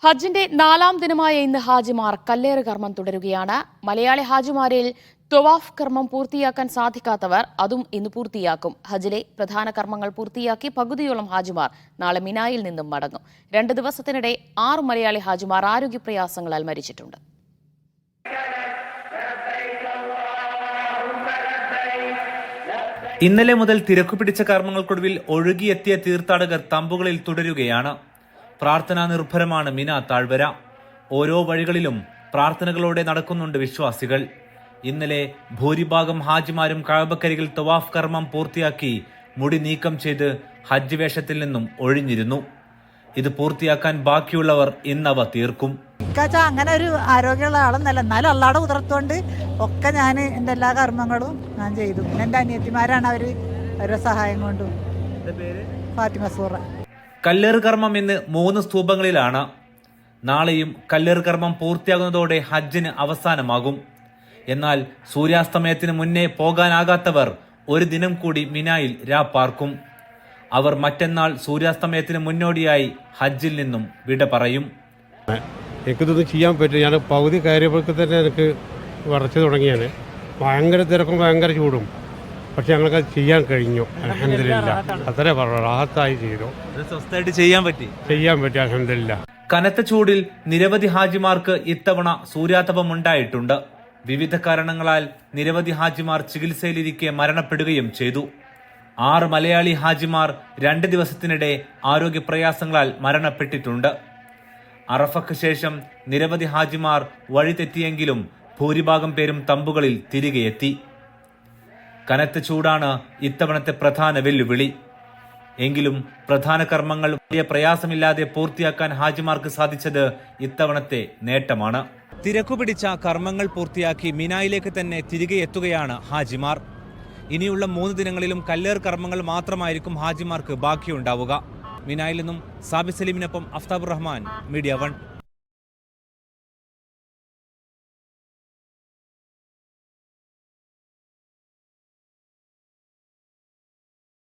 ഹജ്ജിന്റെ 4ാം ദിനമായ ഇന്ന് ഹാജിമാർ കല്ലേറ് കർമ്മം തുടരുകയാണ്. മലയാളി ഹാജിമാരിൽ ത്വവാഫ് കർമ്മം പൂർത്തിയാക്കാൻ സാധിക്കാത്തവർ അതും ഇന്ന് പൂർത്തിയാക്കും. ഹജ്ജിലെ പ്രധാന കർമ്മങ്ങൾ പൂർത്തിയാക്കി പകുതിയോളം ഹാജിമാർ നാളെ മിനായിൽ നിന്നും മടങ്ങും. 2 ദിവസത്തിനിടെ 6 മലയാളി ഹാജിമാർ ആരോഗ്യപ്രയാസങ്ങളാൽ മരിച്ചിട്ടുണ്ട്. ഇന്നലെ മുതൽ തിരക്കുപിടിച്ച കർമ്മങ്ങൾക്കൊടുവിൽ ഒഴുകിയെത്തിയ തീർത്ഥാടകർ തമ്പുകളിൽ തുടരുകയാണ്. പ്രാർത്ഥനാ നിർഭരമാണ് മിന താഴ്വര. ഓരോ വഴികളിലും പ്രാർത്ഥനകളോടെ നടക്കുന്നുണ്ട് വിശ്വാസികൾ. ഇന്നലെ ഭൂരിഭാഗം ഹാജിമാരും കഅബക്കരികിൽ തവാഫ് കർമ്മം പൂർത്തിയാക്കി മുടി നീക്കം ചെയ്ത് ഹജ്ജ് വേഷത്തിൽ നിന്നും ഒഴിഞ്ഞിരുന്നു. ഇത് പൂർത്തിയാക്കാൻ ബാക്കിയുള്ളവർ ഇന്നവ തീർക്കും. അങ്ങനെ ഒരു ആരോഗ്യമുള്ള ആളൊന്നല്ല, എന്നാലും അള്ളാടെ കുതിർത്തോണ്ട് ഒക്കെ ഞാൻ എൻ്റെ എല്ലാ കർമ്മങ്ങളും ഞാൻ ചെയ്തു. എൻ്റെ അനിയത്തിമാരാണ് അവരുടെ സഹായം കൊണ്ടും. ഫാത്തിമ സൂറ. കല്ലേറ് കർമ്മം ഇന്ന് 3 സ്തൂപങ്ങളിലാണ്. നാളെയും കല്ലേറ് കർമ്മം പൂർത്തിയാകുന്നതോടെ ഹജ്ജിന് അവസാനമാകും. എന്നാൽ സൂര്യാസ്തമയത്തിന് മുന്നേ പോകാനാകാത്തവർ ഒരു ദിനം കൂടി മിനായിൽ രാപ്പാർക്കും. അവർ മറ്റന്നാൾ സൂര്യാസ്തമയത്തിന് മുന്നോടിയായി ഹജ്ജിൽ നിന്നും വിട പറയും. എനിക്കിതൊന്നും ചെയ്യാൻ പറ്റും. ഞാൻ പകുതി കാര്യങ്ങൾക്ക് തന്നെ എനിക്ക് വരച്ചു തുടങ്ങിയാണ്. ഭയങ്കര തിരക്കും ഭയങ്കര ചൂടും. പക്ഷെ ഞങ്ങൾക്ക് ചെയ്യാൻ കഴിഞ്ഞു. അൽഹംദുലില്ലാ. അത്രേ പറഞ്ഞു, റാഹത്തായി ചെയ്തു. സ്വസ്ഥമായിട്ട് ചെയ്യാൻ പറ്റി അൽഹംദുലില്ലാ. കനത്ത ചൂടിൽ നിരവധി ഹാജിമാർക്ക് ഇത്തവണ സൂര്യാതപം ഉണ്ടായിട്ടുണ്ട്. വിവിധ കാരണങ്ങളാൽ നിരവധി ഹാജിമാർ ചികിത്സയിലിരിക്കെ മരണപ്പെടുകയും ചെയ്തു. 6 മലയാളി ഹാജിമാർ 2 ദിവസത്തിനിടെ ആരോഗ്യപ്രയാസങ്ങളാൽ മരണപ്പെട്ടിട്ടുണ്ട്. അറഫയ്ക്ക് ശേഷം നിരവധി ഹാജിമാർ വഴിതെറ്റിയെങ്കിലും ഭൂരിഭാഗം പേരും തമ്പുകളിൽ തിരികെ എത്തി. കനത്ത ചൂടാണ് ഇത്തവണത്തെ പ്രധാന വെല്ലുവിളി. എങ്കിലും പ്രധാന കർമ്മങ്ങൾ വലിയ പ്രയാസമില്ലാതെ പൂർത്തിയാക്കാൻ ഹാജിമാർക്ക് സാധിച്ചത് ഇത്തവണത്തെ നേട്ടമാണ്. തിരക്കുപിടിച്ച കർമ്മങ്ങൾ പൂർത്തിയാക്കി മിനായിലേക്ക് തന്നെ തിരികെ എത്തുകയാണ് ഹാജിമാർ. ഇനിയുള്ള 3 ദിനങ്ങളിലും കല്ലേർ കർമ്മങ്ങൾ മാത്രമായിരിക്കും ഹാജിമാർക്ക് ബാക്കിയുണ്ടാവുക. മിനായിൽ നിന്നും സാബി സലീമിനൊപ്പം അഫ്താബുർ റഹ്മാൻ, മീഡിയ 1.